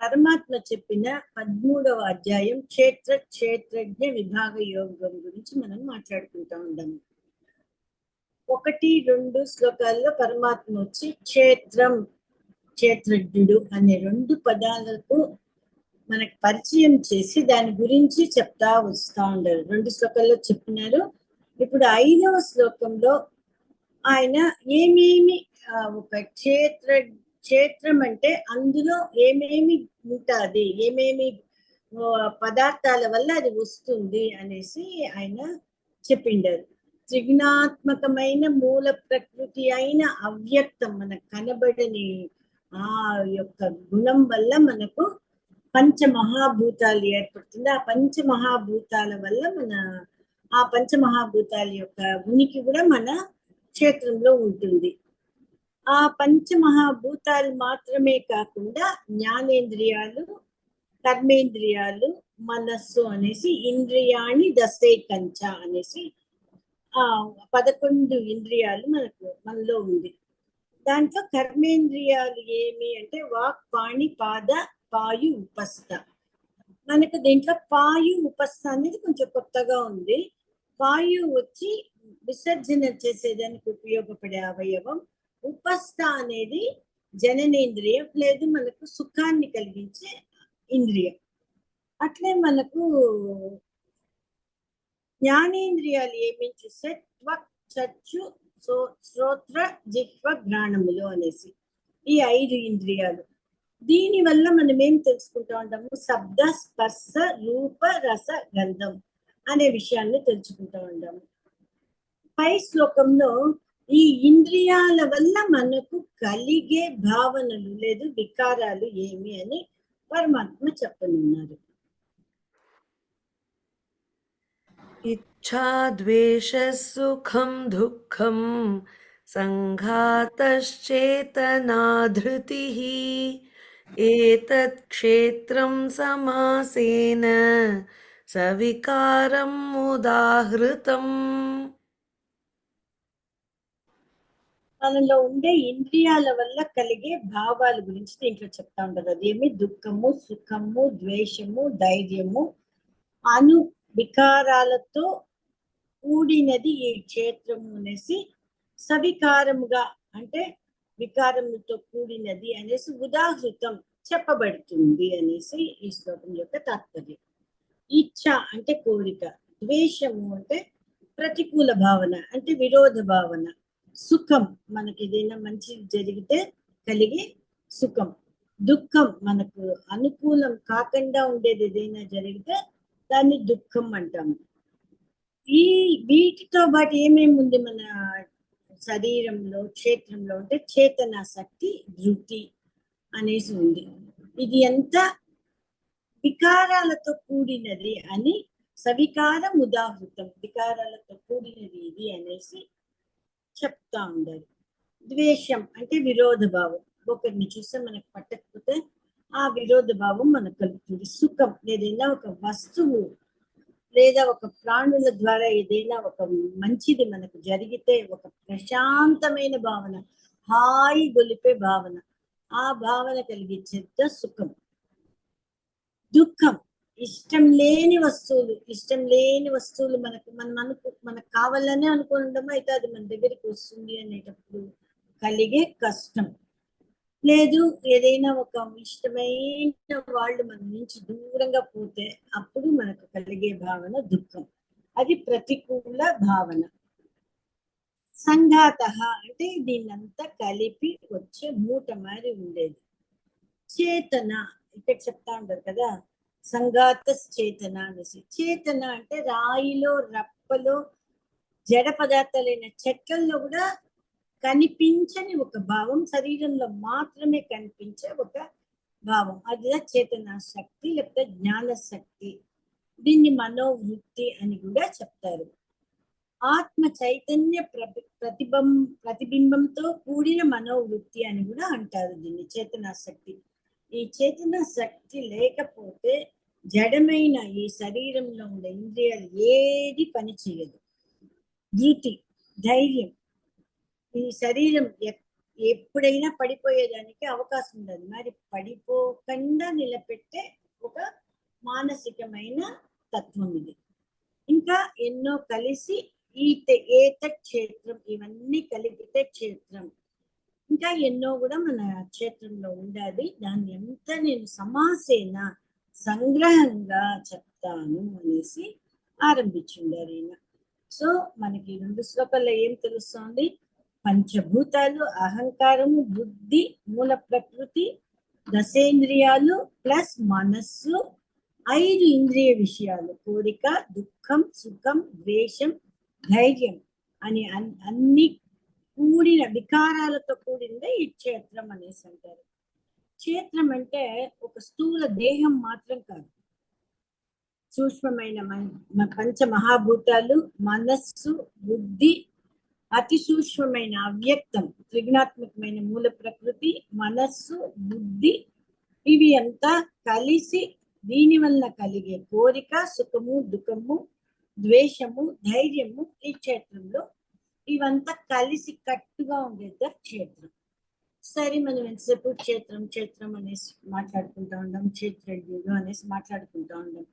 పరమాత్మ చెప్పిన 13వ అధ్యాయం క్షేత్రజ్ఞ విభాగ యోగం గురించి మనం మాట్లాడుకుంటా ఉన్నాము. 1-2 శ్లోకాల్లో పరమాత్మ వచ్చి క్షేత్రజ్ఞుడు అనే 2 పదాలకు మనకు పరిచయం చేసి దాని గురించి చెప్తా వస్తా ఉండరు. 2 శ్లోకాల్లో చెప్పినారు. ఇప్పుడు 5వ శ్లోకంలో ఆయన ఏమేమి ఒక క్షేత్రం అంటే అందులో ఏమేమి ఉంటుంది, ఏమేమి పదార్థాల వల్ల అది వస్తుంది అనేసి ఆయన చెప్పిండారు. త్రిగుణాత్మకమైన మూల ప్రకృతి అయిన అవ్యక్తం మనకు కనబడని ఆ యొక్క గుణం వల్ల మనకు పంచమహాభూతాలు ఏర్పడుతుంది. ఆ పంచమహాభూతాల వల్ల ఆ పంచమహాభూతాల యొక్క ఉనికి కూడా మన క్షేత్రంలో ఉంటుంది. ఆ పంచమహాభూతాలు మాత్రమే కాకుండా జ్ఞానేంద్రియాలు, కర్మేంద్రియాలు, మనస్సు అనేసి ఇంద్రియాణి దశైకంచ అనేసి 11 ఇంద్రియాలు మనలో ఉంది. దాంట్లో కర్మేంద్రియాలు ఏమి అంటే వాక్, పాణి, పాద, పాయు, ఉపస్థ. మనకు దీంట్లో పాయు, ఉపస్థ అనేది కొంచెం కొత్తగా ఉంది. పాయు వచ్చి విసర్జన చేసేదానికి ఉపయోగపడే అవయవం. ఉపస్థ అనేది జననేంద్రియం, లేదు మనకు సుఖాన్ని కలిగించే ఇంద్రియం. అట్లే మనకు జ్ఞానేంద్రియాలు ఏమేమి చూస్తే త్వక్, చక్షు, శ్రోత్ర, జిహ్వ, ఘ్రాణములు అనేసి ఈ 5 ఇంద్రియాలు. దీని వల్ల మనం ఏం తెలుసుకుంటా ఉంటాము? శబ్ద, స్పర్శ, రూప, రస, గంధం అనే విషయాన్ని తెలుసుకుంటా ఉంటాము. పై శ్లోకంలో ఈ ఇంద్రియాల వల్ల మనకు కలిగే భావనలు లేదు వికారాలు ఏమి అని పరమాత్మ చెప్పనున్నారు. ఇచ్ఛా ద్వేష సుఖం దుఃఖం సంఘాతశ్చేతనా ధృతిః ఏతత్ క్షేత్రం సమాసేన సవికారం ఉదాహృతం. మనలో ఉండే ఇంద్రియాల వల్ల కలిగే భావాల గురించి దీంట్లో చెప్తా ఉంటారు. అదేమి దుఃఖము, సుఖము, ద్వేషము, ధైర్యము అను వికారాలతో కూడినది ఈ క్షేత్రము అనేసి సవికారముగా అంటే వికారముతో కూడినది అనేసి ఉదాహృతం చెప్పబడుతుంది అనేసి ఈ శ్లోకం యొక్క తాత్పర్యం. ఇచ్ఛ అంటే కోరిక, ద్వేషము అంటే ప్రతికూల భావన అంటే విరోధ భావన, సుఖం మనకి ఏదైనా మంచి జరిగితే కలిగే సుఖం, దుఃఖం మనకు అనుకూలం కాకుండా ఉండేది ఏదైనా జరిగితే దాన్ని దుఃఖం అంటాము. వీటితో పాటు ఏమేమి ఉంది మన శరీరంలో, క్షేత్రంలో అంటే చేతనా శక్తి, ధృతి అనేసి ఉంది. ఇది ఎంత వికారాలతో కూడినది అని సవికారం ఉదాహృతం, వికారాలతో కూడినది ఇది అనేసి చెప్తా ఉండాలి. ద్వేషం అంటే విరోధ భావం, ఒకరిని చూస్తే మనకు పట్టకపోతే ఆ విరోధ భావం మనకు కలుగుతుంది. సుఖం ఏదైనా ఒక వస్తువు లేదా ఒక ప్రాణుల ద్వారా ఏదైనా ఒక మంచిది మనకు జరిగితే ఒక ప్రశాంతమైన భావన, హాయి గొలిపే భావన, ఆ భావన కలిగించేది సుఖం. దుఃఖం ఇష్టం లేని వస్తువులు మనకు కావాలనే అనుకోవడం అయితే అది మన దగ్గరికి వస్తుంది అనేటప్పుడు కలిగే కష్టం. లేదు ఏదైనా ఒక ఇష్టమైన వాళ్ళు మన నుంచి దూరంగా పోతే అప్పుడు మనకు కలిగే భావన దుఃఖం, అది ప్రతికూల భావన. సంఘాత అంటే దీన్నంతా కలిపి వచ్చే మూట మారి ఉండేది. చేతన ఇక్కడ చెప్తా ఉంటారు కదా, సంఘాత చేతన అనేసి. చేతన అంటే రాయిలో, రప్పలో, జడ పదార్థాలైన చెట్లలో కూడా కనిపించని ఒక భావం, శరీరంలో మాత్రమే కనిపించే ఒక భావం, అది చేతనా శక్తి లేకపోతే జ్ఞాన శక్తి. దీన్ని మనోవృత్తి అని కూడా చెప్తారు. ఆత్మ చైతన్య ప్రతిబింబంతో కూడిన మనోవృత్తి అని కూడా అంటారు దీన్ని, చేతనా శక్తి. ఈ చేతనా శక్తి లేకపోతే జడమైన ఈ శరీరంలో ఉండే ఇంద్రియాలు ఏది పని చేయదు. ధృతి ధైర్యం, ఈ శరీరం ఎప్పుడైనా పడిపోయేదానికి అవకాశం ఉండదు. మరి పడిపోకుండా నిలబెట్టే ఒక మానసికమైన తత్వం ఇది. ఇంకా ఎన్నో కలిసి ఏతత్ క్షేత్రం, ఇవన్నీ కలిపితే క్షేత్రం. ఇంకా ఎన్నో కూడా మన క్షేత్రంలో ఉండాలి. దాన్ని ఎంత నేను సమాసేన సంగ్రహంగా చెప్తాను అనేసి ఆరంభించుండారు ఈయన. సో మనకి 2 శ్లోకాల్లో ఏం తెలుస్తోంది? పంచభూతాలు, అహంకారము, బుద్ధి, మూల ప్రకృతి, దశేంద్రియాలు ప్లస్ మనస్సు, 5 ఇంద్రియ విషయాలు, కోరిక, దుఃఖం, సుఖం, ద్వేషం, ధైర్యం అని అన్ని కూడిన వికారాలతో కూడిందే ఈ క్షేత్రం అనేసి అంటారు. క్షేత్రం అంటే ఒక స్థూల దేహం మాత్రం కాదు. సూక్ష్మమైన పంచ మహాభూతాలు, మనస్సు, బుద్ధి, అతి సూక్ష్మమైన అవ్యక్తం, త్రిగుణాత్మకమైన మూల ప్రకృతి, మనస్సు, బుద్ధి, ఇవి అంతా కలిసి దీని వల్ల కలిగే కోరిక, సుఖము, దుఃఖము, ద్వేషము, ధైర్యము ఈ క్షేత్రంలో ఇవంతా కలిసి కట్టుగా ఉండేది క్షేత్రం. సరే, మనం ఎంతసేపు క్షేత్రం క్షేత్రం అనేసి మాట్లాడుకుంటా ఉంటాం, క్షేత్రజ్ఞుడు అనేసి మాట్లాడుకుంటా ఉంటాం.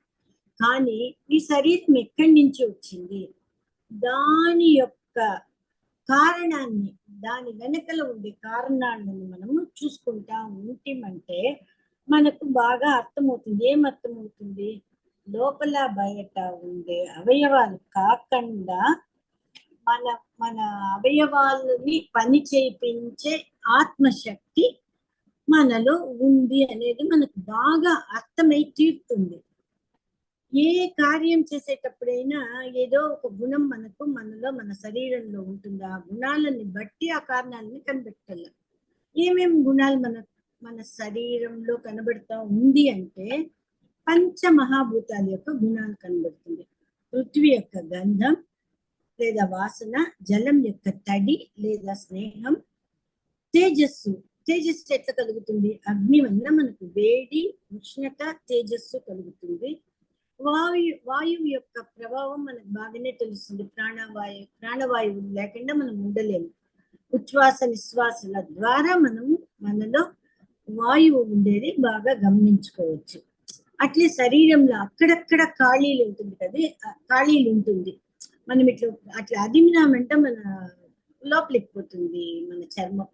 కానీ ఈ శరీరం ఎక్కడి నుంచి వచ్చింది, దాని యొక్క కారణాన్ని, దాని వెనకల ఉండే కారణాలను మనము చూసుకుంటా ఉంటామంటే మనకు బాగా అర్థమవుతుంది. ఏం అర్థమవుతుంది? లోపల బయట ఉండే అవయవాలు కాకుండా మన మన అవయవాలని పని చేయించే ఆత్మశక్తి మనలో ఉంది అనేది మనకు బాగా అర్థమై తీరుతుంది. ఏ కార్యం చేసేటప్పుడైనా ఏదో ఒక గుణం మనలో మన శరీరంలో ఉంటుంది. ఆ గుణాలని బట్టి ఆ కారణాలని కనిపెట్టాలి. ఏమేమి గుణాలు మన శరీరంలో కనబడతా ఉంది అంటే పంచమహాభూతాల యొక్క గుణాలు కనబడుతుంది. పృథ్వీ యొక్క గంధం లేదా వాసన, జలం యొక్క తడి లేదా స్నేహం, తేజస్సు ఎట్లా కలుగుతుంది? అగ్ని వల్ల మనకు వేడి, ఉష్ణత, తేజస్సు కలుగుతుంది. వాయువు యొక్క ప్రభావం మనకు బాగానే తెలుస్తుంది. ప్రాణవాయువు లేకుండా మనం ఉండలేము. ఉచ్ఛ్వాస నిశ్వాసల ద్వారా మనలో వాయువు ఉండేది బాగా గమనించుకోవచ్చు. అట్లే శరీరంలో అక్కడక్కడ ఖాళీలు ఉంటుంది. మనం అట్లా అదిమినామంటే మన లోపలికి పోతుంది మన చర్మం.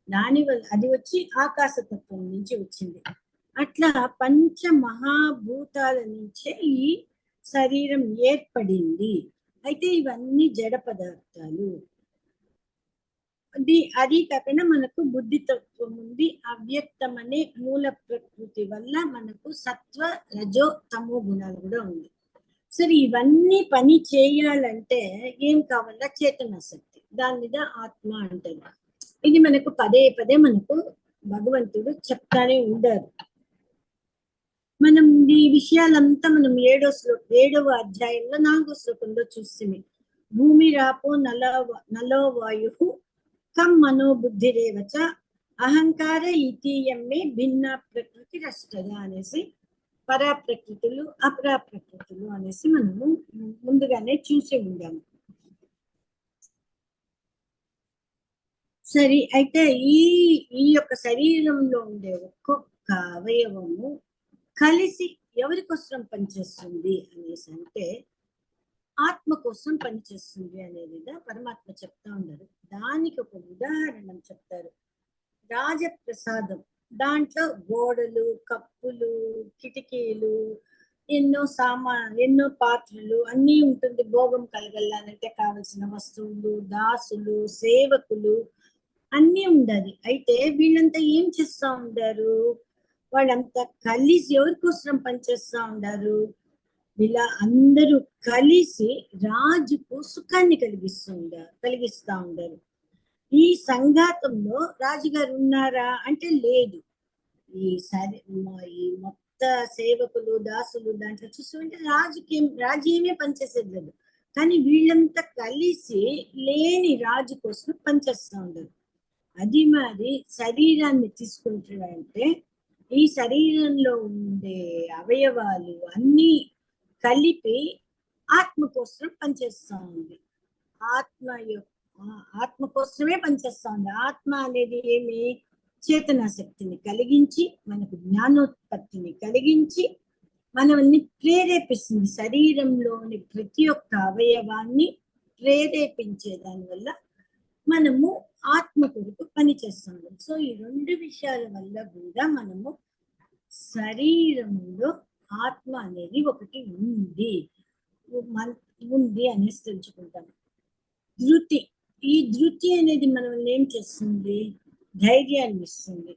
దానివల్ల అది వచ్చి ఆకాశతత్వం నుంచి వచ్చింది. అట్లా పంచ మహాభూతాల నుంచే ఈ శరీరం ఏర్పడింది. అయితే ఇవన్నీ జడ పదార్థాలు. అది కాకుండా మనకు బుద్ధితత్వం ఉంది. అవ్యక్తం అనే మూల ప్రకృతి వల్ల మనకు సత్వ, రజో, తమో గుణాలు కూడా ఉంది. సరే, ఇవన్నీ పని చేయాలంటే ఏం కావాలా? చేతన శక్తి. దాని మీద ఆత్మ అంటారు. ఇది మనకు పదే పదే మనకు భగవంతుడు చెప్తానే ఉండారు. మనం ఈ విషయాలంతా మనం 7వ అధ్యాయంలో 4వ శ్లోకంలో చూస్తుంది. భూమి రాపో నలో వాయు కం మనోబుద్ధిరేవచ అహంకార ఇతీయమే భిన్న ప్రకృతి రష్టద అనేసి పరాప్రకృతులు, అపరాప్రకృతులు అనేసి మనము ముందుగానే చూసి ఉండాము. సరే, అయితే ఈ యొక్క శరీరంలో ఉండే ఒక్కొక్క అవయవము కలిసి ఎవరి కోసం పనిచేస్తుంది అనేసి అంటే ఆత్మ కోసం పనిచేస్తుంది అనేది పరమాత్మ చెప్తా ఉన్నారు. దానికి ఒక ఉదాహరణ చెప్తారు. రాజప్రసాదం, దాంట్లో గోడలు, కప్పులు, కిటికీలు, ఎన్నో పాత్రలు అన్నీ ఉంటుంది. భోగం కలగలానంటే కావలసిన వస్తువులు, దాసులు, సేవకులు అన్నీ ఉండాలి. అయితే వీళ్ళంతా ఏం చేస్తా ఉంటారు? వాళ్ళంతా కలిసి ఎవరి కోసం పనిచేస్తా ఉంటారు? వీళ్ళ అందరూ కలిసి రాజుకు సుఖాన్ని కలిగిస్తా ఉంటారు. ఈ సంఘాతంలో రాజుగారు ఉన్నారా అంటే లేదు. ఈ మొత్త సేవకులు, దాసులు దాంట్లో చూస్తుంటే రాజు ఏమే పనిచేసేది లేదు. కానీ వీళ్ళంతా కలిసి లేని రాజు కోసం పనిచేస్తూ ఉంటారు. అది మరి శరీరాన్ని తీసుకుంటారంటే ఈ శరీరంలో ఉండే అవయవాలు అన్నీ కలిపి ఆత్మ కోసం పనిచేస్తూ ఉంది. ఆత్మ కోసమే పనిచేస్తా ఉంది. ఆత్మ అనేది ఏమి చేతనా శక్తిని కలిగించి మనకు జ్ఞానోత్పత్తిని కలిగించి మనల్ని ప్రేరేపిస్తుంది. శరీరంలోని ప్రతి ఒక్క అవయవాన్ని ప్రేరేపించే దానివల్ల మనము ఆత్మ కొరకు పని చేస్తాము. సో ఈ రెండు విషయాల వల్ల కూడా మనము శరీరంలో ఆత్మ అనేది ఒకటి ఉంది ఉంది అనేసి తెలుసుకుంటాం. ధృతి, ఈ ధృతి అనేది మనల్ని ఏం చేస్తుంది? ధైర్యాన్ని ఇస్తుంది.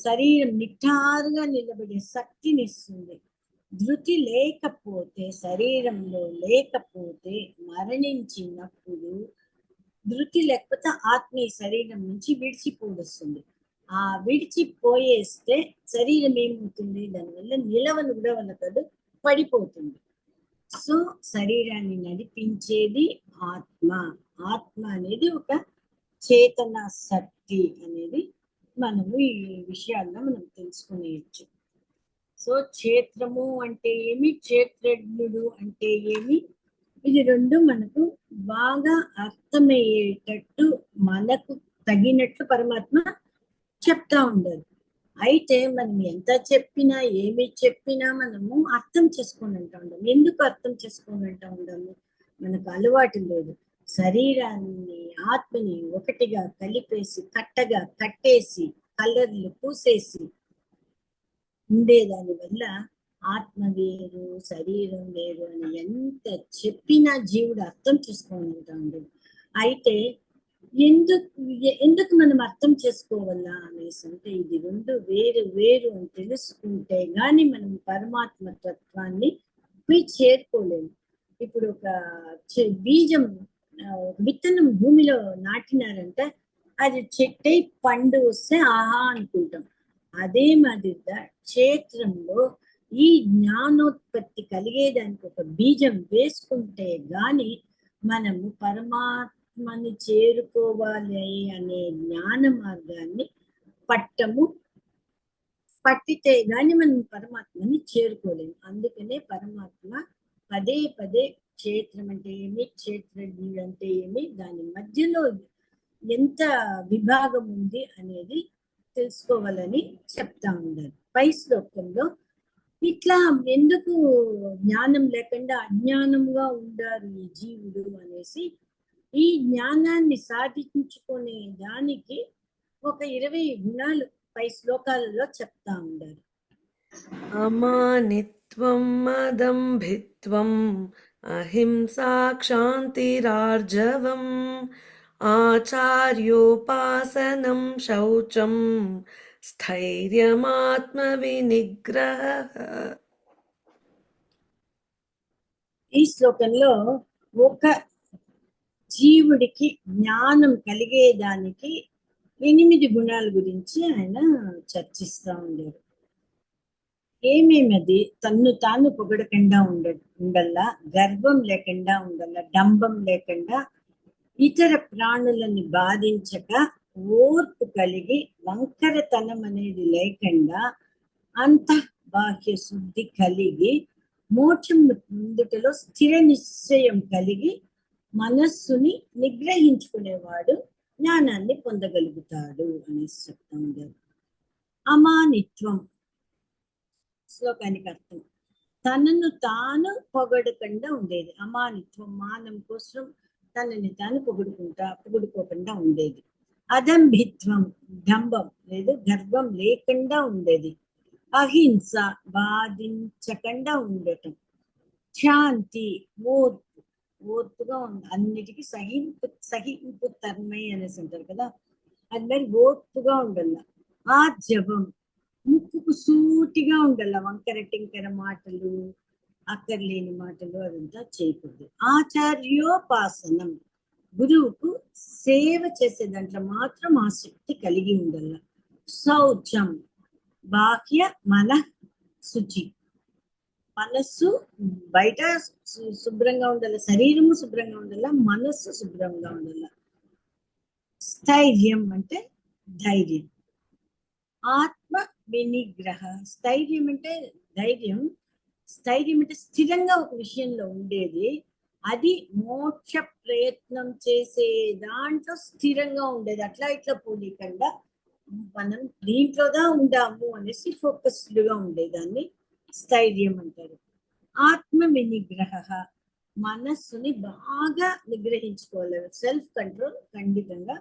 శరీరం నిఠారుగా నిలబడే శక్తిని ఇస్తుంది. ధృతి లేకపోతే, శరీరంలో లేకపోతే మరణించినప్పుడు ధృతి లేకపోతే ఆత్మ ఈ శరీరం నుంచి విడిచిపోవస్తుంది. ఆ విడిచిపోయేస్తే శరీరం ఏమవుతుంది? దానివల్ల నిలవను కూడా కాదు, పడిపోతుంది. సో శరీరాన్ని నడిపించేది ఆత్మ. ఆత్మ అనేది ఒక చేతన శక్తి అనేది మనము ఈ విషయాల్లో మనం తెలుసుకునేయచ్చు. సో క్షేత్రము అంటే ఏమి, క్షేత్రజ్ఞుడు అంటే ఏమి, ఇది రెండు మనకు బాగా అర్థమయ్యేటట్టు మనకు తగినట్లు పరమాత్మ చెప్తా ఉండదు. అయితే మనం ఎంత చెప్పినా ఏమి చెప్పినా మనము అర్థం చేసుకొని అంటా ఉండాలి. ఎందుకు అర్థం చేసుకొని అంటా ఉండాలి? మనకు అలవాటు లేదు. శరీరాన్ని ఆత్మని ఒకటిగా కలిపేసి కట్టగా కట్టేసి కలర్లు పూసేసి ఉండేదాని వల్ల ఆత్మ వేరు శరీరం వేరు అని ఎంత చెప్పినా జీవుడు అర్థం చేసుకొని ఉంటా ఉండదు. అయితే ఎందుకు మనం అర్థం చేసుకోవాలా అనేసి అంటే ఇది రెండు వేరు వేరు అని తెలుసుకుంటే గాని మనం పరమాత్మ తత్వాన్ని పోయి చేరుకోలేము. ఇప్పుడు ఒక బీజం విత్తనం భూమిలో నాటినారంటే అది చెట్టై పండు వస్తే ఆహా అనుకుంటాం. అదే మాదిరిగా క్షేత్రంలో ఈ జ్ఞానోత్పత్తి కలిగేదానికి ఒక బీజం వేసుకుంటే గాని మనము పరమాత్మని చేరుకోవాలి అనే జ్ఞాన మార్గాన్ని పట్టితే గాని మనం పరమాత్మని చేరుకోలేము. అందుకనే పరమాత్మ పదే పదే క్షేత్రం అంటే ఏమి, క్షేత్రజ్ఞుడు అంటే ఏమి, దాని మధ్యలో ఎంత విభాగం ఉంది అనేది తెలుసుకోవాలని చెప్తా ఉన్నారు. పై శ్లోకంలో ఇట్లా ఎందుకు జ్ఞానం లేకుండా అజ్ఞానంగా ఉండారు ఈ జీవుడు అనేసి ఈ జ్ఞానాన్ని సాధించుకునే దానికి ఒక 20 గుణాలు పై శ్లోకాలలో చెప్తా ఉన్నారు. అమానిత్వం మదంభిత్వం అహింసా క్షాంతిరార్జవం ఆచార్యోపాసనం శౌచం స్థైర్యమాత్మ వినిగ్రహ. ఈ శ్లోకంలో ఒక జీవుడికి జ్ఞానం కలిగేదానికి 8 గుణాల గురించి ఆయన చర్చిస్తూ ఉండేది. ఏమేమది? తన్ను తాను పొగడకుండా ఉండల్లా, గర్వం లేకుండా ఉండల్లా, డంబం లేకుండా, ఇతర ప్రాణులని బాధించక ఓర్పు కలిగి వంకరతనం అనేది లేకుండా అంతఃబాహ్య శుద్ధి కలిగి మోక్షం ముందుటలో స్థిర నిశ్చయం కలిగి మనస్సుని నిగ్రహించుకునేవాడు జ్ఞానాన్ని పొందగలుగుతాడు అనేసి చెప్తా ఉండేది. అమానిత్వం శ్లోకానికి అర్థం తనను తాను పొగడకుండా ఉండేది. అమానిత్వం మానం కోసం తనని తాను పొగుడుకోకుండా ఉండేది. అదంభిత్వం డంబం లేదు గర్వం లేకుండా ఉండేది. అహింస బాధించకుండా ఉండటం. శాంతి ఓర్పుగా అన్నిటికీ సహింపు తర్మై అనేసి అంటారు కదా, అది మరి ఓర్పుగా ఉండాల. ఆర్జవం ముక్కుకు సూటిగా ఉండాల, వంకర టింకర మాటలు అక్కర్లేని మాటలు అదంతా చేయకూడదు. ఆచార్యోపాసనం గురువుకు సేవ చేసే దాంట్లో మాత్రం ఆసక్తి కలిగి ఉండాల. శౌచం బాహ్య మన శుచి, మనస్సు బయట శుభ్రంగా ఉండాల, శరీరము శుభ్రంగా ఉండాల, మనస్సు శుభ్రంగా ఉండాల. స్థైర్యం అంటే ధైర్యం. ఆత్మ వినిగ్రహ స్థైర్యం అంటే ధైర్యం. స్థైర్యం అంటే స్థిరంగా ఒక విషయంలో ఉండేది. అది మోక్ష ప్రయత్నం చేసే దాంట్లో స్థిరంగా ఉండేది. అట్లా ఇట్లా పోనీకుండా మనం దీంట్లోదా ఉండాము అనేసి ఫోకస్డ్ గా ఉండేదాన్ని స్థైర్యం అంటారు. ఆత్మ వినిగ్రహ, మనస్సుని బాగా నిగ్రహించుకోవాలి, సెల్ఫ్ కంట్రోల్ ఖండితంగా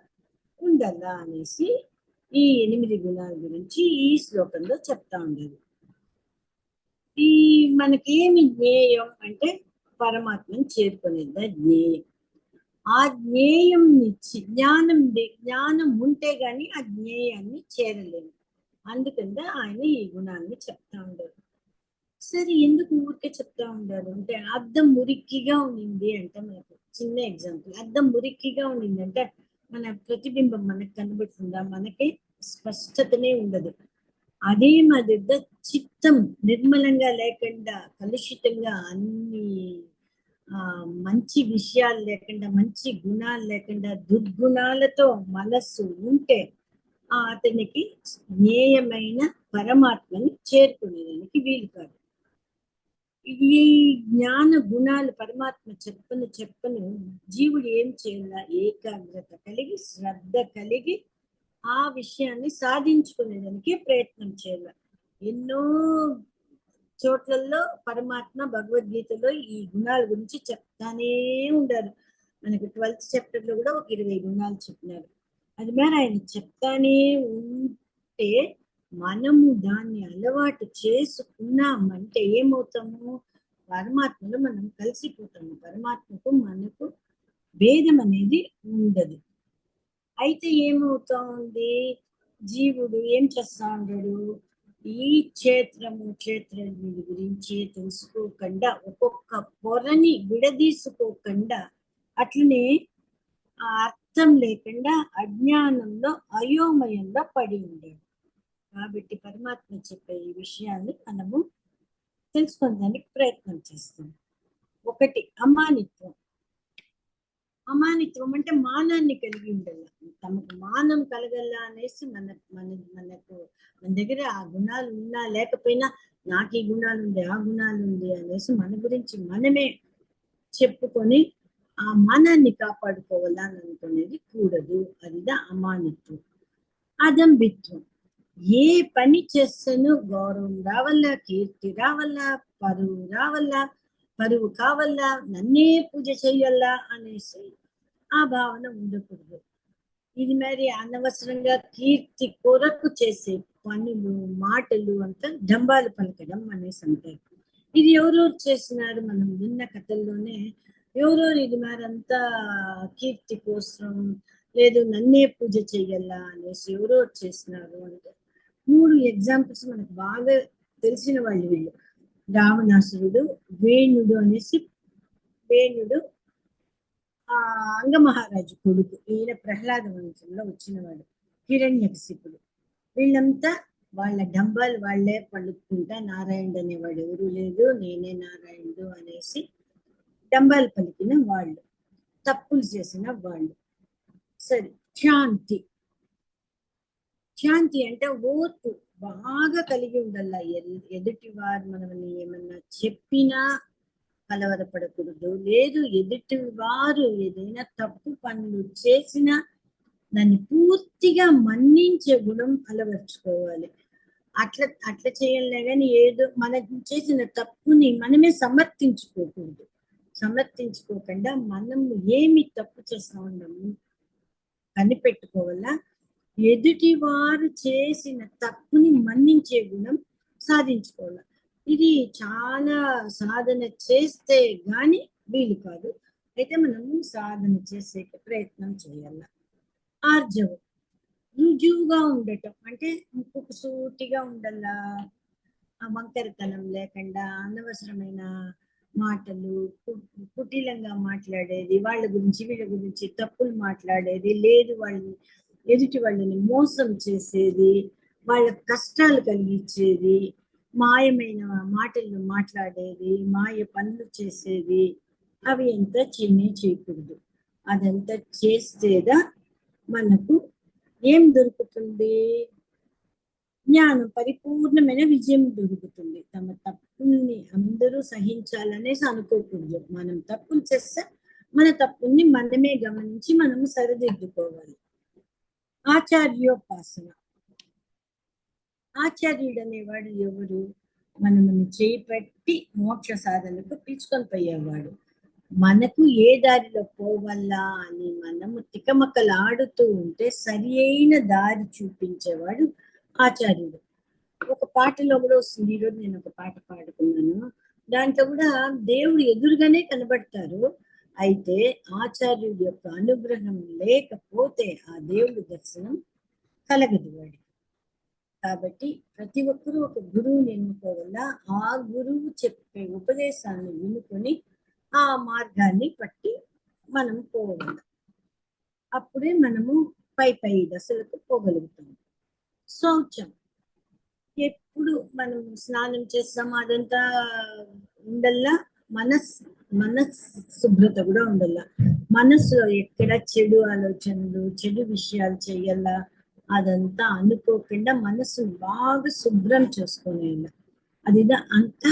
ఉండాలా అనేసి ఈ 8 గుణాల గురించి ఈ శ్లోకంలో చెప్తా ఉండేది. ఈ మనకేమి జ్ఞేయం అంటే పరమాత్మని చేరుకునేదా జ్ఞేయం. ఆ జ్ఞేయం నుంచి జ్ఞానం ఉంటే గాని ఆ జ్ఞేయాన్ని చేరలేము. అందుకని ఆయన ఈ గుణాన్ని చెప్తా ఉండరు. సరే, ఎందుకు ఊరికే చెప్తా ఉండారు అంటే, అద్దం మురికిగా ఉండింది అంటే, మనకు చిన్న ఎగ్జాంపుల్, అద్దం మురికిగా ఉండింది అంటే మన ప్రతిబింబం మనకు కనబడుతుందా? మనకి స్పష్టతనే ఉండదు. అదే మాదిరిగా చిత్తం నిర్మలంగా లేకుండా, కలుషితంగా, అన్ని మంచి విషయాలు లేకుండా, మంచి గుణాలు లేకుండా, దుర్గుణాలతో మనస్సు ఉంటే అతనికి జ్ఞేయమైన పరమాత్మని చేరుకునేదానికి వీలు కాదు. ఈ జ్ఞాన గుణాలు పరమాత్మ చెప్పను జీవుడు ఏం చేయాల? ఏకాగ్రత కలిగి, శ్రద్ధ కలిగి ఆ విషయాన్ని సాధించుకునేదానికి ప్రయత్నం చేయాలి. ఎన్నో చోట్లలో పరమాత్మ భగవద్గీతలో ఈ గుణాల గురించి చెప్తానే ఉండారు. మనకు 12th చాప్టర్ లో కూడా ఒక 20 గుణాలు చెప్పినారు. అది మరి ఆయన చెప్తానే ఉంటే మనము దాన్ని అలవాటు చేసుకున్నామంటే ఏమవుతాము? పరమాత్మలో మనం కలిసిపోతాము. పరమాత్మకు మనకు భేదం అనేది ఉండదు. అయితే ఏమవుతా ఉంది? జీవుడు ఏం చేస్తా ఉన్నాడు? ఈ క్షేత్రజ్ఞుడి గురించి తెలుసుకోకుండా, ఒక్కొక్క పొరని విడదీసుకోకుండా, అట్లనే ఆ అర్థం లేకుండా అజ్ఞానంలో అయోమయంలో పడి ఉండేది. కాబట్టి పరమాత్మ చెప్పే ఈ విషయాన్ని మనము తెలుసుకోవడానికి ప్రయత్నం చేస్తాం. ఒకటి, అమానిత్వం. అమానిత్వం అంటే మానాన్ని కలిగి ఉండాలి. తమకు మానం కలగల అనేసి మనకు మన దగ్గర ఆ గుణాలు ఉన్నా లేకపోయినా, నాకు ఈ గుణాలు ఉంది, ఆ గుణాలు ఉంది అనేసి మన గురించి మనమే చెప్పుకొని ఆ మానాన్ని కాపాడుకోవాలని అనుకునేది కూడదు. అదిదా అమానిత్వం. అదంబిత్వం. ఏ పని చేస్తానో గౌరవం రావాలా, కీర్తి రావాలా, పరువు కావాలా, నన్నే పూజ చెయ్యాలా అనేసి ఆ భావన ఉండకూడదు. ఇది మరి అనవసరంగా కీర్తి కొరకు చేసే పనులు, మాటలు అంతా డంబాలు పలకడం అనేసి అంటారు. ఇది ఎవరెవరు చేసినారు? మనం విన్న కథల్లోనే ఎవరెవరు ఇది మరి అంతా కీర్తి కోసం, లేదు నన్నే పూజ చెయ్యాలా అనేసి ఎవరెవరు చేసినారు అంటే 3 ఎగ్జాంపుల్స్ మనకు బాగా తెలిసిన వాళ్ళు వీళ్ళు. రావణాసురుడు, వేణుడు అంగమహారాజు కొడుకు, ఈయన ప్రహ్లాద వంశంలో వచ్చినవాడు, హిరణ్యకశిపుడు. వీళ్ళంతా వాళ్ళ డంబాలు వాళ్ళే పలుకుంటా, నారాయణుడు అనేవాడు ఎవరు లేదు, నేనే నారాయణుడు అనేసి డంబాలు పలికిన వాళ్ళు, తప్పులు చేసిన వాళ్ళు. సరే, శాంతి అంటే ఓర్పు బాగా కలిగి ఉండాల. ఎదుటి వారు మనల్ని ఏమన్నా చెప్పినా కలవరపడకూడదు. లేదు, ఎదుటి వారు ఏదైనా తప్పు పనులు చేసినా దాన్ని పూర్తిగా మన్నించే గుణం అలవర్చుకోవాలి. అట్లా చేయాలనే కానీ ఏదో మనకు చేసిన తప్పుని మనమే సమర్థించుకోకుండా మనం ఏమి తప్పు చేస్తా ఉన్నాము కనిపెట్టుకోవాలా. ఎదుటి వారు చేసిన తప్పుని మన్నించే గుణం సాధించుకోవాలి. ఇది చాలా సాధన చేస్తే గాని వీలు కాదు. అయితే మనము సాధన చేసే ప్రయత్నం చేయాల. ఆర్జవం, రుజువుగా ఉండటం అంటే ముక్కుకు సూటిగా ఉండాలా, వంకరతనం లేకుండా, అనవసరమైన మాటలు, కుటిలంగా మాట్లాడేది, వాళ్ళ గురించి వీళ్ళ గురించి తప్పులు మాట్లాడేది లేదు, ఎదుటి వాళ్ళని మోసం చేసేది, వాళ్ళ కష్టాలు కలిగించేది, మాయమైన మాటలు మాట్లాడేది, మాయ పనులు చేసేది, అవి ఎంత చేయకూడదు. అదంతా చేస్తేదా మనకు ఏం దొరుకుతుంది? జ్ఞానం, పరిపూర్ణమైన విజయం దొరుకుతుంది. తమ తప్పుల్ని అందరూ సహించాలనేసి అనుకోకూడదు. మనం తప్పులు చేస్తే మన తప్పుల్ని మనమే గమనించి మనము సరిదిద్దుకోవాలి. ఆచార్యోపాసన. ఆచార్యుడు అనేవాడు ఎవరు? మనల్ని చేయి పెట్టి మోక్ష సాధనకు పిలుచుకొని పోయేవాడు. మనకు ఏ దారిలో పోవల్లా అని మనము తికమకలాడుతూ ఉంటే సరి అయిన దారి చూపించేవాడు ఆచార్యుడు. ఒక పాటలో కూడా వస్తుంది. ఈరోజు నేను ఒక పాట పాడుకున్నాను. దాంట్లో కూడా దేవుడు ఎదురుగానే కనబడతారు. అయితే ఆచార్యుడి యొక్క అనుగ్రహం లేకపోతే ఆ దేవుడి దర్శనం కలగదు వాడికి. కాబట్టి ప్రతి ఒక్కరూ ఒక గురువుని ఎన్నుకోవల్ల. ఆ గురువు చెప్పే ఉపదేశాన్ని వినుకొని ఆ మార్గాన్ని పట్టి మనం పోవాలి. అప్పుడే మనము పై దశలకు పోగలుగుతాం. శౌచం. ఎప్పుడు మనం స్నానం చేస్తాం అదంతా ఉండల్లా. మనస్ శుభ్రత కూడా ఉండల్లా. మనసులో ఎక్కడ చెడు ఆలోచనలు, చెడు విషయాలు చెయ్యాలా అదంతా అనుకోకుండా మనసు బాగా శుభ్రం చేసుకునేలా. అది అంత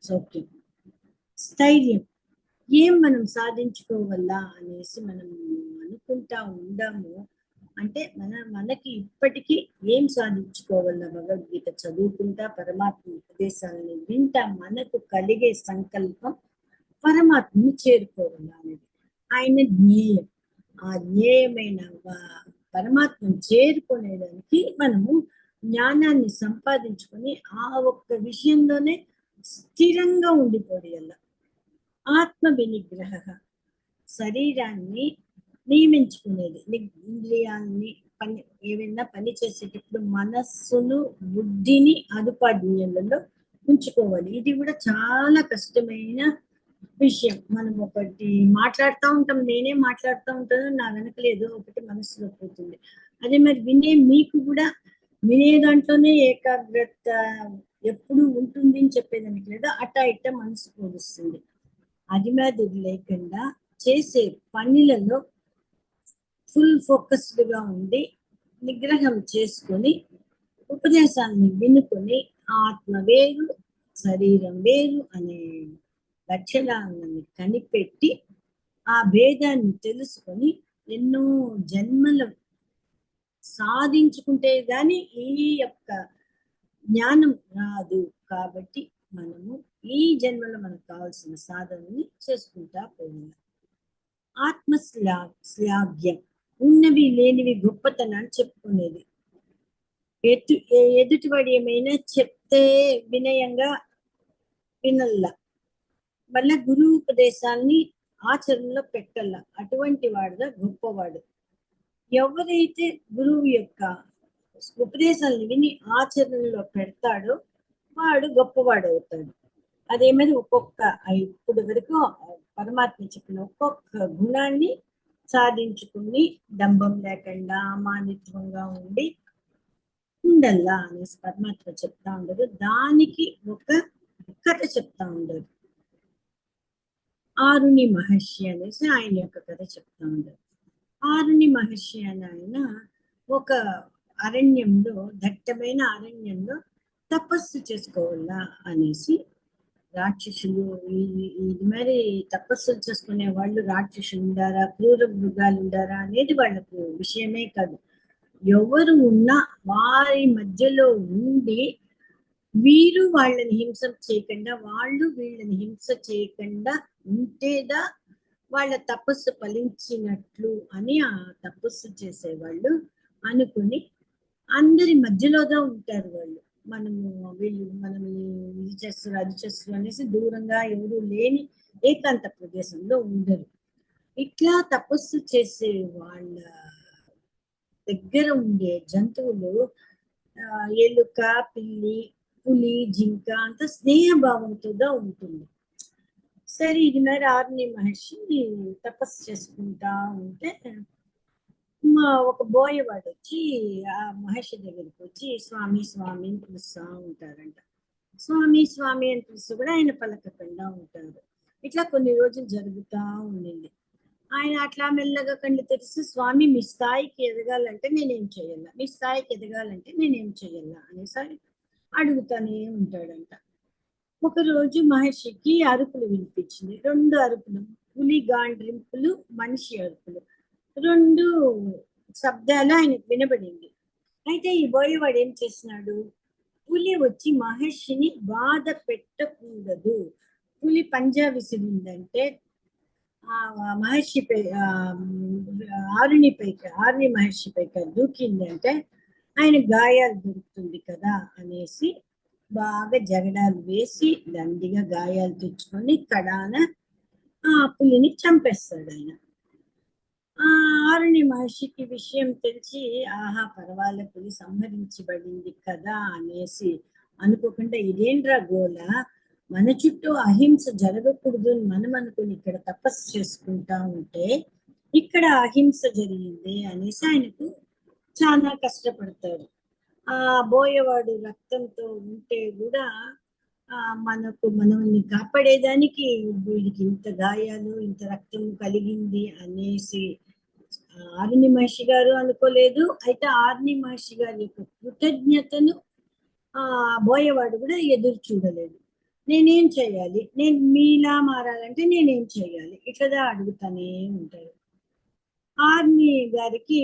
సౌఖ్యం. స్థైర్యం. ఏం మనం సాధించుకోవాలా అనేసి మనం అనుకుంటా ఉందాము అంటే మనకి ఇప్పటికీ ఏం సాధించుకోవాలా? భగవద్గీత చదువుకుంటా పరమాత్మ ఉపదేశాలని వింటా మనకు కలిగే సంకల్పం పరమాత్మని చేరుకోవాలా అనేది ఆయన జ్ఞేయం. ఆ జ్ఞేయమైన పరమాత్మను చేరుకునేదానికి మనము జ్ఞానాన్ని సంపాదించుకొని ఆ ఒక్క విషయంలోనే స్థిరంగా ఉండిపోయాల. ఆత్మ వినిగ్రహ. శరీరాన్ని నియమించుకునేది. ఇంద్రియాన్ని ఏమైనా పని చేసేటప్పుడు మనస్సును బుద్ధిని అదుపాజ్ఞలలో ఉంచుకోవాలి. ఇది కూడా చాలా కష్టమైన విషయం. మనం ఒకటి మాట్లాడుతూ ఉంటాం, నేనే మాట్లాడుతూ ఉంటాను, నా వెనకలేదు ఒకటి మనసులో పోతుంది. అదే మరి మీకు కూడా వినే దాంట్లోనే ఏకాగ్రత ఎప్పుడు ఉంటుంది అని చెప్పేదానికి లేదా ఇట్ట మనసు పోలుస్తుంది. అది మీద లేకుండా చేసే పనులలో ఫుల్ ఫోకస్డ్ గా ఉండి నిగ్రహం చేసుకొని ఉపదేశాన్ని వినుకొని ఆత్మ వేరు శరీరం వేరు అనే లక్షణాలను కనిపెట్టి ఆ భేదాన్ని తెలుసుకొని ఎన్నో జన్మలు సాధించుకుంటే గాని ఈ యొక్క జ్ఞానం రాదు. కాబట్టి మనము ఈ జన్మలో మనకు కావాల్సిన సాధనని చేసుకుంటా పోవాలి. శ్లాఘ్యం. ఉన్నవి లేనివి గొప్పతనాన్ని చెప్పుకునేది. ఎదుటివాడు ఏమైనా చెప్తే వినయంగా వినల్లా. మళ్ళా గురువు ఉపదేశాన్ని ఆచరణలో పెట్టాల. అటువంటి వాడుగా గొప్పవాడు. ఎవరైతే గురువు యొక్క ఉపదేశాలను విని ఆచరణలో పెడతాడో వాడు గొప్పవాడు అవుతాడు. అదేమది ఇప్పుడు వరకు పరమాత్మ చెప్పిన ఒక్కొక్క గుణాన్ని సాధించుకుని డంబం లేకుండా అమానిత్వంగా ఉండల్లా అనేసి పరమాత్మ చెప్తా ఉండదు. దానికి ఒక కథ చెప్తా ఉండదు. ఆరుని మహర్షి అనేసి ఆయన యొక్క కథ చెప్తా ఉండదు. ఆరుని మహర్షి అని ఆయన ఒక అరణ్యంలో, దట్టమైన అరణ్యంలో తపస్సు చేసుకోవాలా అనేసి రాక్షసులు ఇది మరి తపస్సులు చేసుకునే వాళ్ళు రాక్షసులు ఉండారా, క్రూర మృగాలు ఉండారా అనేది వాళ్ళకు విషయమే కాదు. ఎవరు ఉన్నా వారి మధ్యలో ఉండి వీరు వాళ్ళని హింస చేయకుండా, వాళ్ళు వీళ్ళని హింస చేయకుండా ఉంటేదా వాళ్ళ తపస్సు ఫలించినట్లు అని ఆ తపస్సు చేసేవాళ్ళు అనుకుని అందరి మధ్యలోగా ఉంటారు వాళ్ళు. వీళ్ళు మనల్ని ఇది చేస్తారు అది చేస్తారు అనేసి దూరంగా ఎవరు లేని ఏకాంత ప్రదేశంలో ఉండరు. ఇట్లా తపస్సు చేసే వాళ్ళ దగ్గర ఉండే జంతువులు ఎలుక, పిల్లి, పులి, జింక అంత స్నేహభావంతో ఉంటుంది. సరే ఇది మరి ఆరుని మహర్షి తపస్సు చేసుకుంటా ఉంటే ఒక బోయవాడు వచ్చి ఆ మహర్షి దగ్గరికి వచ్చి స్వామి స్వామి అని పిలుస్తూ ఉంటారంట. స్వామి స్వామి అని పిలుస్తూ కూడా ఆయన పలకకుండా ఉంటారు. ఇట్లా కొన్ని రోజులు జరుగుతూ ఉండింది. ఆయన అట్లా మెల్లగా కళ్ళు తెరిచి స్వామి మీ స్థాయికి ఎదగాలంటే నేనేం చేయాలా, మీ స్థాయికి ఎదగాలంటే నేనేం చేయాలా అనేసరి అడుగుతానే ఉంటాడంట. ఒకరోజు మహర్షికి అరుపులు వినిపించింది. 2 అరుపులు, పులి గాండ్రింపులు, మనిషి అరుపులు. 2 శబ్దాలు ఆయనకు వినబడింది. అయితే ఈ బోయేవాడు ఏం చేస్తున్నాడు? పులి వచ్చి మహర్షిని బాధ పెట్టకూడదు. పులి పంజా విసిరిందంటే మహర్షిపై ఆరుని మహర్షిపై దూకిందంటే ఆయన గాయాలు దొరుకుతుంది కదా అనేసి బాగా జగడాలు వేసి దండిగా గాయాలు తెచ్చుకొని కడాన ఆ పులిని చంపేస్తాడు ఆయన. ఆరుని మహర్షికి విషయం తెలిసి ఆహా పర్వాలే పులి సంహరించబడింది కదా అనేసి అనుకోకుండా ఇదేంట్రా గోల, మన చుట్టూ అహింస జరగకూడదు అని మనం అనుకుని ఇక్కడ తపస్సు చేసుకుంటా ఉంటే ఇక్కడ అహింస జరిగింది అనేసి ఆయనకు చాలా కష్టపడతాడు. బోయేవాడు రక్తంతో ఉంటే కూడా మనల్ని కాపాడేదానికి వీడికి ఇంత గాయాలు ఇంత రక్తం కలిగింది అనేసి ఆరుని మహర్షి గారు అనుకోలేదు. అయితే ఆరుని మహర్షి గారి యొక్క కృతజ్ఞతను బోయేవాడు కూడా ఎదురు చూడలేదు. నేనేం చేయాలి, నేను మీలా మారాలంటే నేనేం చేయాలి, ఇట్లా అడుగుతానే ఉంటాడు. ఆర్ని గారికి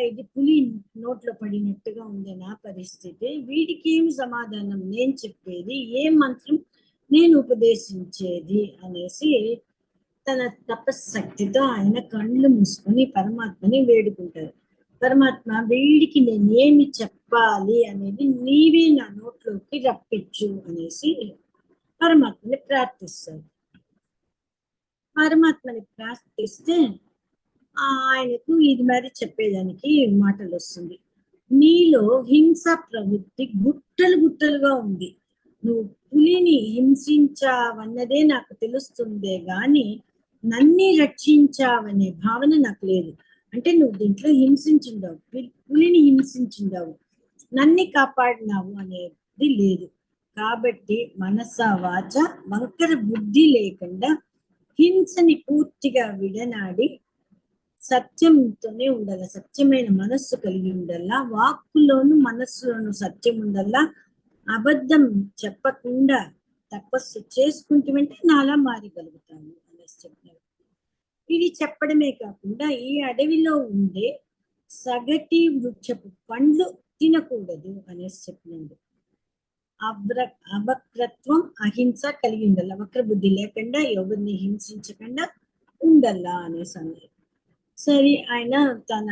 ఇది పులి నోట్లో పడినట్టుగా ఉంది నా పరిస్థితి, వీడికి ఏం సమాధానం నేను చెప్పేది, ఏం మంత్రం నేను ఉపదేశించేది అనేసి తన తపశక్తితో ఆయన కళ్ళు మూసుకొని పరమాత్మని వేడుకుంటారు. పరమాత్మ వీడికి నేనేమి చెప్పాలి అనేది నీవే నా నోట్లోకి రప్పించు అనేసి పరమాత్మని ప్రార్థిస్తారు. పరమాత్మని ప్రార్థిస్తే ఆయనకు ఇది మరి చెప్పేదానికి మాటలు వస్తుంది. నీలో హింస ప్రవృత్తి గుట్టలు గుట్టలుగా ఉంది. నువ్వు పులిని హింసించావన్నదే నాకు తెలుస్తుందే గాని నన్ను రక్షించావనే భావన నాకు లేదు. అంటే నువ్వు దీంట్లో హింసించుండవు, పులిని హింసించుండవు, నన్ను కాపాడినావు అనేది లేదు. కాబట్టి మనస వాచ వంకర బుద్ధి లేకుండా హింసని పూర్తిగా విడనాడి సత్యంతోనే ఉండాల, సత్యమైన మనస్సు కలిగి ఉండాలా, వాక్కులోను మనస్సులోను సత్యం ఉండాలా, అబద్ధం చెప్పకుండా తపస్సు చేసుకుంటూ నాలా మారగలుగుతాను అనేసి చెప్పారు. ఇది చెప్పడమే కాకుండా ఈ అడవిలో ఉండే సగటి వృక్షపు పండ్లు తినకూడదు అనేసి చెప్పినందు. అవక్రత్వం అహింస కలిగి ఉండాల, వక్ర బుద్ధి లేకుండా ఎవరిని హింసించకుండా ఉండాలా అనేసి అన్నారు. సరే ఆయన తన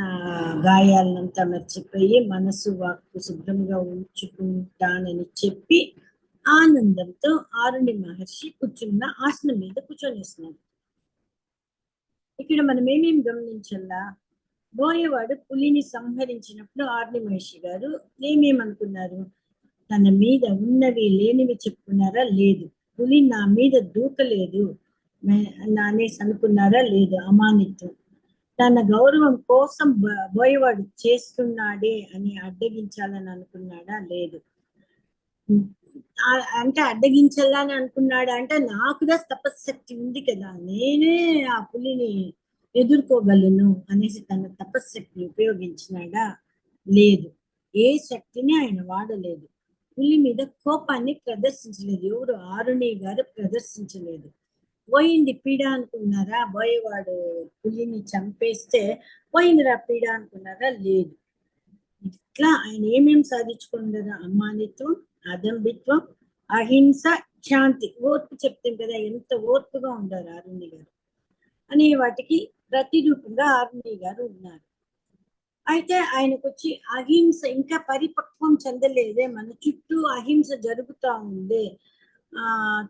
గాయాలనంతా మర్చిపోయి మనసు వాక్కు శుభ్రంగా ఉంచుకుంటానని చెప్పి ఆనందంతో ఆరుని మహర్షి కూర్చున్న ఆసనం మీద కూర్చొనిస్తున్నారు. ఇక్కడ మనం ఏమేమి గమనించాలా, బోయేవాడు పులిని సంహరించినప్పుడు ఆరుని మహర్షి గారు ఏమేమనుకున్నారు, తన మీద ఉన్నవి లేనివి చెప్పుకున్నారా లేదు, పులి నా మీద దూకలేదు అనేసి అనుకున్నారా లేదు, అమానిత్వం. తన గౌరవం కోసం బోయేవాడు చేస్తున్నాడే అని అడ్డగించాలని అనుకున్నాడా లేదు. అంటే అడ్డగించాలని అనుకున్నాడా అంటే నాకుదా తపశక్తి ఉంది కదా, నేనే ఆ పులిని ఎదుర్కోగలను అనేసి తన తపశక్తిని ఉపయోగించినాడా లేదు. ఏ శక్తిని ఆయన వాడలేదు. పులి మీద కోపాన్ని ప్రదర్శించలేదు. ఎవరు ఆరుని గారు ప్రదర్శించలేదు. పోయింది పీడ అనుకున్నారా, బోయేవాడు పులిని చంపేస్తే పోయిందిరా పీడ అనుకున్నారా లేదు. ఇట్లా ఆయన ఏమేమి సాధించుకున్నారా, అమానిత్వం, అదంబిత్వం, అహింస, శాంతి, ఓర్పు చెప్తాం కదా ఎంత ఓర్పుగా ఉండారు ఆరుణి గారు అనే వాటికి ప్రతిరూపంగా ఆరుణి గారు ఉన్నారు. అయితే ఆయనకు వచ్చి అహింస ఇంకా పరిపక్వం చెందలేదే, మన చుట్టూ అహింస జరుగుతూ ఉందే,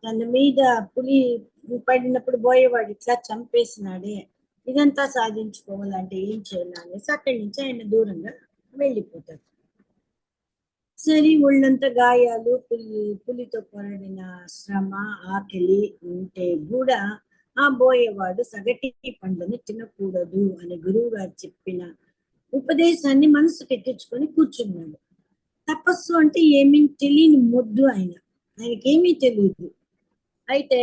తన మీద పులి పడినప్పుడు బోయేవాడు ఇట్లా చంపేసినాడే, ఇదంతా సాధించుకోవాలంటే ఏం చేయాలనేసి అక్కడి నుంచి ఆయన దూరంగా వెళ్ళిపోతారు. సరే ఒళ్ళంతా గాయాలు, పులితో పోరాడిన శ్రమ, ఆకలి ఉంటే కూడా ఆ బోయేవాడు సగటి పండ్లను తినకూడదు అని గురువు గారు చెప్పిన ఉపదేశాన్ని మనసుకు ఎక్కించుకొని కూర్చున్నాడు. తపస్సు అంటే ఏమీ తెలియని మొద్దు ఆయనకేమీ తెలియదు. అయితే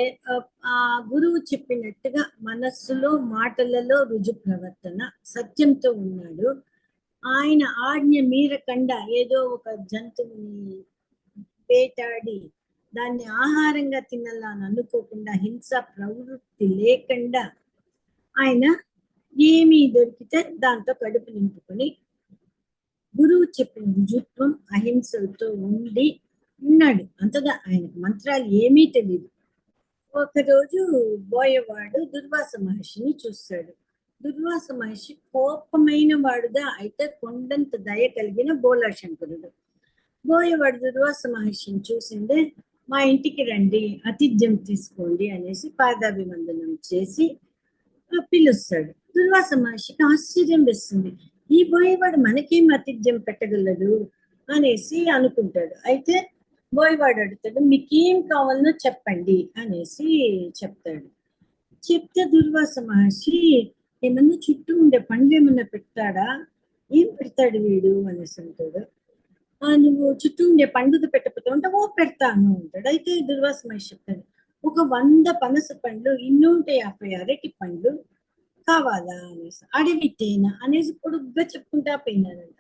ఆ గురువు చెప్పినట్టుగా మనస్సులో మాటలలో రుజు ప్రవర్తన సత్యంతో ఉన్నాడు. ఆయన ఆజ్ఞ మీరకుండా ఏదో ఒక జంతువుని వేటాడి దాన్ని ఆహారంగా తినాలని అనుకోకుండా హింస ప్రవృత్తి లేకుండా ఆయన ఏమి దొరికితే దాంతో కడుపు నింపుకొని గురువు చెప్పిన రుజుత్వం అహింసలతో ఉన్నాడు. అంతగా ఆయనకు మంత్రాలు ఏమీ తెలియదు. ఒకరోజు బోయవాడు దుర్వాస మహర్షిని చూస్తాడు. దుర్వాస మహర్షి కోపమైన వాడుగా అయితే కొండంత దయ కలిగిన బోలాశంకరుడు. బోయవాడు దుర్వాస మహర్షిని చూసిందే మా ఇంటికి రండి, ఆతిథ్యం తీసుకోండి అనేసి పాదాభివందనం చేసి పిలుస్తాడు. దుర్వాస మహర్షికి ఆశ్చర్యం వేస్తుంది. ఈ బోయవాడు మనకేం ఆతిథ్యం పెట్టగలడు అనేసి అనుకుంటాడు. అయితే బోయవాడు అడుగుతాడు, మీకేం కావాలనో చెప్పండి అనేసి చెప్తాడు. చెప్తే దుర్వాస మహర్షి ఏమన్నా చుట్టూ ఉండే పండ్లు ఏమన్నా పెడతాడా, ఏం పెడతాడు వీడు అనేసి అంటాడు. నువ్వు చుట్టూ ఉండే పండుగ పెట్టకపోతే ఉంటే ఓ పెడతాను అంటాడు. అయితే దుర్వాస మహర్షి చెప్తాడు, ఒక 100 పనస పండ్లు, 250 అరటి పండ్లు కావాలా అనేసి. అడవి తేనె అనేసి పొడుగ్గా చెప్పుకుంటా పోయినాడంట.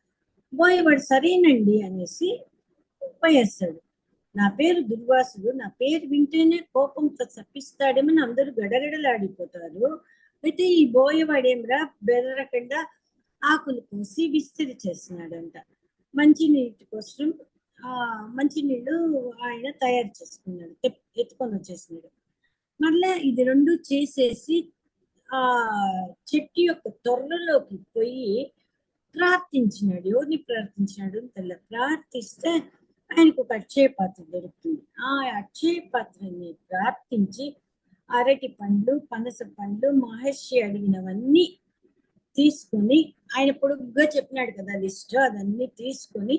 బోయవాడు సరేనండి అనేసి పోయేస్తాడు. నా పేరు దుర్వాసుడు, నా పేరు వింటేనే కోపంతో చప్పిస్తాడేమని అందరూ గడగడలాడిపోతారు. అయితే ఈ బోయవాడేమ్రా బెదరకుండా ఆకులు కోసి విస్తరి చేస్తున్నాడంట. మంచినీటి కోసం మంచినీళ్ళు ఆయన తయారు చేసుకున్నాడు, ఎత్తుకొని వచ్చేసినాడు. మళ్ళా ఇది రెండు చేసేసి ఆ చెట్టు యొక్క తొర్రలోకి పోయి ప్రార్థించినాడు. ఎవరిని ప్రార్థించినాడు తెల్ల. ప్రార్థిస్తే ఆయనకు ఒక అక్షయ పాత్ర దొరుకుతుంది. ఆ అక్షయ పాత్రని ప్రార్థించి అరటి పండ్లు, పనస పండ్లు మహర్షి అడిగినవన్నీ తీసుకొని, ఆయన పొడుగ్గా చెప్పినాడు కదా లిస్ట్, అదన్నీ తీసుకొని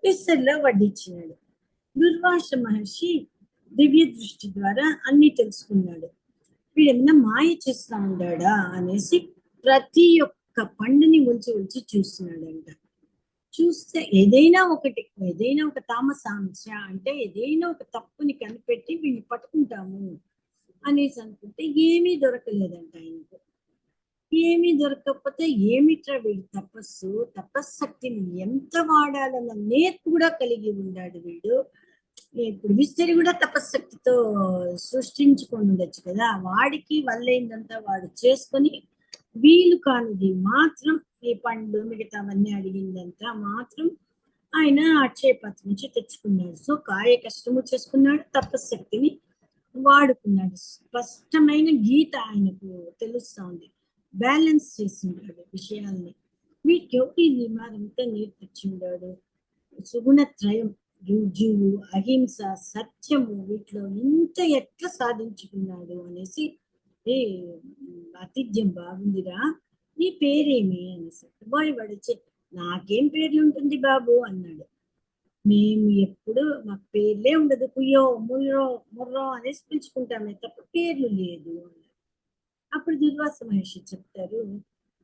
విస్తరిలో వడ్డించినాడు. దుర్వాస మహర్షి దివ్య దృష్టి ద్వారా అన్ని తెలుసుకున్నాడు. వీడేమన్నా మాయ చేస్తా ఉన్నాడా అనేసి ప్రతి ఒక్క పండుని ఒలిచి చూస్తున్నాడంట. చూస్తే ఏదైనా ఒక తామసాంశ అంటే ఏదైనా ఒక తప్పుని కనిపెట్టి వీళ్ళు పట్టుకుంటాము అనేసి అనుకుంటే ఏమీ దొరకలేదంట ఆయనకు. ఏమీ దొరకకపోతే ఏమిట్రా వీడి తపశ్శక్తిని ఎంత వాడాలన్న నేర్పు కూడా కలిగి ఉన్నాడు వీడు. ఇప్పుడు విస్తరి కూడా తపశ్శక్తితో సృష్టించుకొని ఉండొచ్చు కదా, వాడికి వల్లైందంతా వాడు చేసుకొని వీలు కానిది మాత్రం ఈ పండ్లు మిగతావన్నీ అడిగిందంతా మాత్రం ఆయన అక్షయపాత్ర నుంచి తెచ్చుకున్నాడు. సో కాయ కష్టము చేసుకున్నాడు, తపశ్శక్తిని వాడుకున్నాడు. స్పష్టమైన గీత ఆయనకు తెలుస్తా ఉంది. బ్యాలెన్స్ చేసిండాడు విషయాల్ని. వీటికి ఎవరి నిమారంతా నేర్పించిండాడు. సుగుణత్రయం, రుజువు, అహింస, సత్యము, వీటిలో ఇంత ఎట్లా సాధించుకున్నాడు అనేసి, ఏ ఆతిథ్యం బాగుందిరా, నీ పేరేమి అనేసి. బోయవాడు వచ్చి, నాకేం పేర్లు ఉంటుంది బాబు అన్నాడు. మేము ఎప్పుడు మాకు పేర్లే ఉండదు, కుయ్యో ముర్రో ముర్రో అనేసి పిలుచుకుంటామే తప్ప పేర్లు లేదు అన్నాడు. అప్పుడు దుర్వాస మహర్షి చెప్తారు,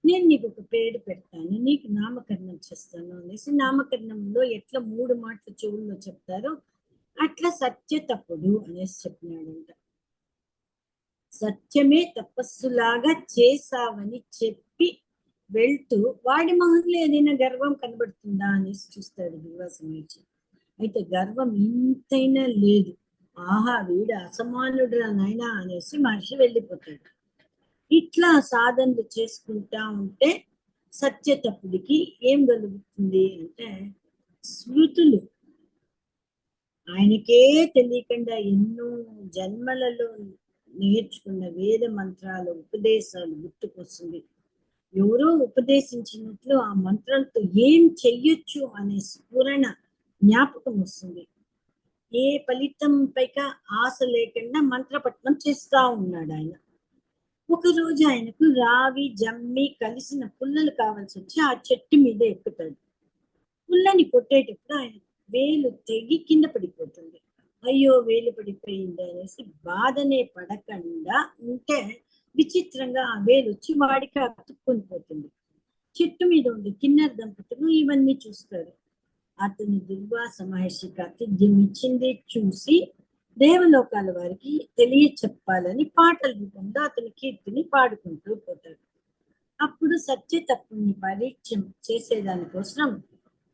నేను నీకు ఒక పేరు పెడతాను, నీకు నామకరణం చేస్తాను అనేసి. నామకరణంలో ఎట్లా 3 మాటలు చెవుల్లో చెప్తారో అట్లా సత్య తప్పుడు అనేసి చెప్పినాడంట. సత్యమే తపస్సులాగా చేసావని చెప్పి వెళ్తూ వాడి మొహంలో ఏదైనా గర్వం కనబడుతుందా అనేసి చూస్తాడు దుర్వాస మహర్షి. అయితే గర్వం ఇంతైనా లేదు. ఆహా వీడు అసమానుడురా నాయనా అనేసి మహర్షి వెళ్ళిపోతాడు. ఇట్లా సాధనలు చేసుకుంటా ఉంటే సత్యతప్పుడికి ఏం కలుగుతుంది అంటే, స్మృతులు ఆయనకే తెలియకుండా ఎన్నో జన్మలలో నేర్చుకున్న వేద మంత్రాల ఉపదేశాలు గుర్తుకొస్తుంది. ఎవరో ఉపదేశించినట్లు ఆ మంత్రాలతో ఏం చెయ్యొచ్చు అనే స్ఫురణ జ్ఞాపకం వస్తుంది. ఏ ఫలితం పైక ఆశ లేకుండా మంత్రపఠనం చేస్తా ఉన్నాడు ఆయన. ఒకరోజు ఆయనకు రావి జమ్మి కలిసిన పుల్లలు కావాల్సి వచ్చి ఆ చెట్టు మీద ఎక్కుతాడు. పుల్లని కొట్టేటప్పుడు ఆయన వేలు తెగి కింద పడిపోతుంది. అయ్యో వేలు పడిపోయింది అనేసి బాధనే పడకుండా ఉంటే విచిత్రంగా ఆ వేలు వచ్చి వాడికి అతుక్కొని పోతుంది. చెట్టు మీద ఉండే కిన్నెర దంపతులు ఇవన్నీ చూస్తారు. అతను దుర్వాస మహర్షికి ఆతిథ్యం ఇచ్చింది చూసి దేవలోకాల వారికి తెలియ చెప్పాలని పాటల రూపంలో అతని కీర్తిని పాడుకుంటూ పోతాడు. అప్పుడు సత్య తప్పుని పరీక్ష చేసేదానికోసం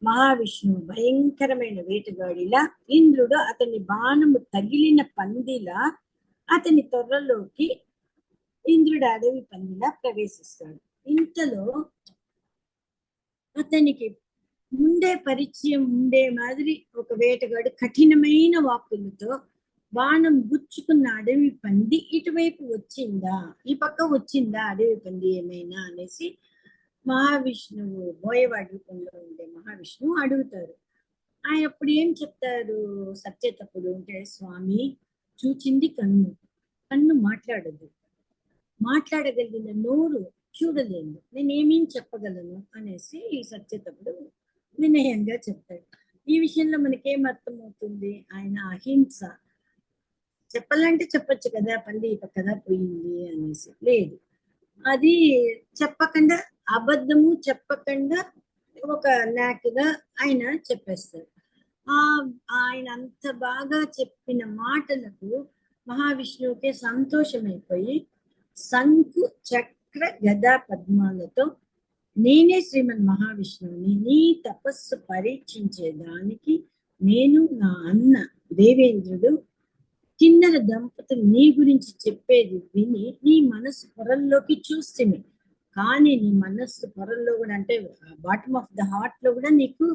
మహావిష్ణువు భయంకరమైన వేటగాడిలా, ఇంద్రుడు అతని బాణము తగిలిన పందిలా అతని త్వరలోకి ఇంద్రుడు అడవి పందిలా ప్రవేశిస్తాడు. ఇంతలో అతనికి ముందే పరిచయం ఉండే మాదిరి ఒక వేటగాడు కఠినమైన వాక్కులతో బాణం గుచ్చుకున్న అడవి పంది ఇటువైపు వచ్చిందా, ఈ పక్క వచ్చిందా అడవి పంది ఏమైనా అనేసి మహావిష్ణువు బోయవాడి రూపంలో ఉండే మహావిష్ణువు అడుగుతారు. ఆయన అప్పుడు ఏం చెప్తారు సత్యతప్పుడు అంటే, స్వామి చూచింది కన్ను, కన్ను మాట్లాడదు, మాట్లాడగలిగిన నోరు చూడలేదు, నేనేమేం చెప్పగలను అనేసి ఈ సత్యతప్పుడు వినయంగా చెప్తాడు. ఈ విషయంలో మనకేం అర్థమవుతుంది? ఆయన అహింస. చెప్పాలంటే చెప్పొచ్చు కదా, పంది కదా పోయింది అనేసి, లేదు, అది చెప్పకుండా, అబద్ధము చెప్పకుండా ఒక నాకుగా ఆయన చెప్పేస్తారు. ఆయన అంత బాగా చెప్పిన మాటలకు మహావిష్ణువుకే సంతోషమైపోయి శంకు చక్ర గదా పద్మాలతో, నేనే శ్రీమన్ మహావిష్ణువుని, నీ తపస్సు పరీక్షించేదానికి నేను నా అన్న దేవేంద్రుడు కిన్నర దంపతులు నీ గురించి చెప్పేది విని నీ మనస్సు పొరల్లోకి చూస్తుంది. కానీ నీ మనస్సు పొరల్లో కూడా, అంటే బాటమ్ ఆఫ్ ద హార్ట్ లో కూడా నీకు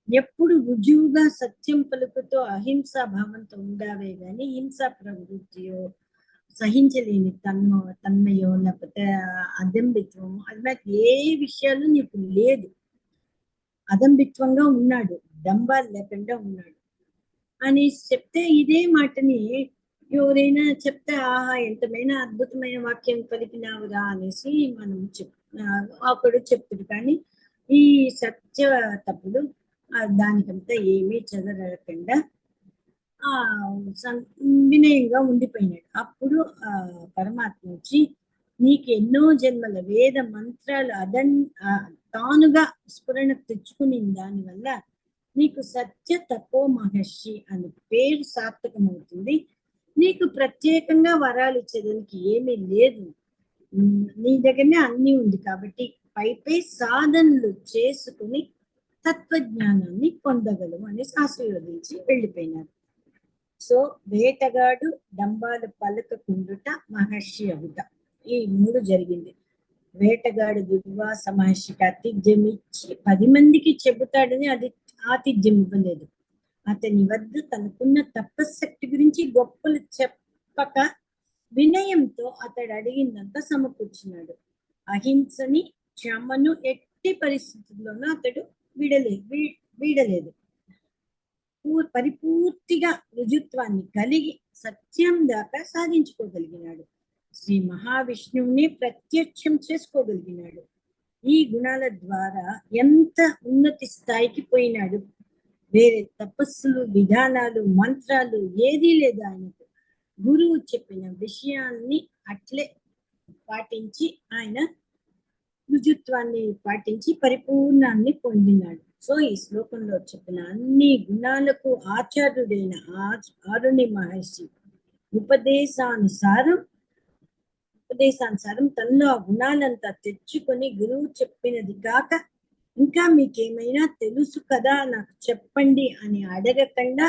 ఎప్పుడు రుజువుగా సత్యం పలుకుతో అహింసా భావంతో ఉండావే గాని హింసా ప్రవృత్తియో, సహించలేని తన్మయో, లేకపోతే అదంబిత్వం, అది ఏ విషయాలు నీకు లేదు. అదంబిత్వంగా ఉన్నాడు, డంబాలు లేకుండా ఉన్నాడు అని చెప్తే, ఇదే మాటని ఎవరైనా చెప్తే, ఆహా ఎంతమైనా అద్భుతమైన వాక్యం పలికినావురా అనేసి మనం ఒకడు చెప్తాడు. కానీ ఈ సత్య తప్పుడు దానికంతా ఏమీ చదవకుండా వినయంగా ఉండిపోయినాడు. అప్పుడు పరమాత్మ వచ్చి, నీకు ఎన్నో జన్మల వేద మంత్రాలు తానుగా స్ఫురణ తెచ్చుకుని దానివల్ల నీకు సత్య తపో మహర్షి అని పేరు సార్థకమవుతుంది. నీకు ప్రత్యేకంగా వరాలు ఇచ్చేదానికి ఏమీ లేదు, నీ దగ్గరనే అన్ని ఉంది కాబట్టి పై సాధనలు చేసుకుని తత్వజ్ఞానాన్ని పొందగలవు అని ఆశీర్వదించి వెళ్ళిపోయినారు. సో వేటగాడు డంబాలు పలకకుండుట మహర్షి అవుట, ఈ 3 జరిగింది. వేటగాడు దుర్వాస మహర్షికి ఆతిథ్యం ఇచ్చి 10 మందికి చెబుతాడని అది ఆతిథ్యం ఇవ్వలేదు. అతని వద్ద తనకున్న తపశక్తి గురించి గొప్పలు చెప్పక వినయంతో అతడు అడిగిందంతా సమకూర్చున్నాడు. అహింసని, క్షమను ఎట్టి పరిస్థితుల్లోనూ అతడు వీడలేదు. పరిపూర్తిగా రుజుత్వాన్ని కలిగి సత్యం దాకా సాధించుకోగలిగినాడు. శ్రీ మహావిష్ణువుని ప్రత్యక్షం చేసుకోగలిగినాడు. ఈ గుణాల ద్వారా ఎంత ఉన్నతి స్థాయికి పోయినాడు. వేరే తపస్సులు, విధానాలు, మంత్రాలు ఏదీ లేదు ఆయనకు. గురువు చెప్పిన విషయాన్ని అట్లే పాటించి ఆయన రుజుత్వాన్ని పాటించి పరిపూర్ణాన్ని పొందినాడు. సో ఈ శ్లోకంలో చెప్పిన అన్ని గుణాలకు ఆచార్యుడైన ఆరుణి మహర్షి ఉపదేశానుసారం తనలో ఆ గుణాలంతా తెచ్చుకొని గురువు చెప్పినది కాక ఇంకా మీకేమైనా తెలుసు కదా నాకు చెప్పండి అని అడగకుండా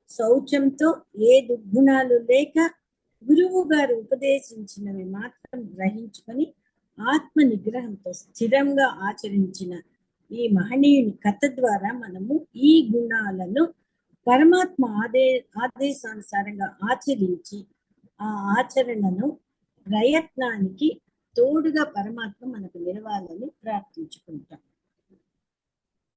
శౌచంతో ఏ దుర్గుణాలు లేక గురువు గారు ఉపదేశించినవి మాత్రం గ్రహించుకొని ఆత్మ నిగ్రహంతో స్థిరంగా ఆచరించిన ఈ మహనీయుని కథ ద్వారా మనము ఈ గుణాలను పరమాత్మ ఆదేశానుసారంగా ఆచరించి ఆ ఆచరణను ప్రయత్నానికి తోడుగా పరమాత్మ మనకు నిలవాలని ప్రార్థించుకుంటాం.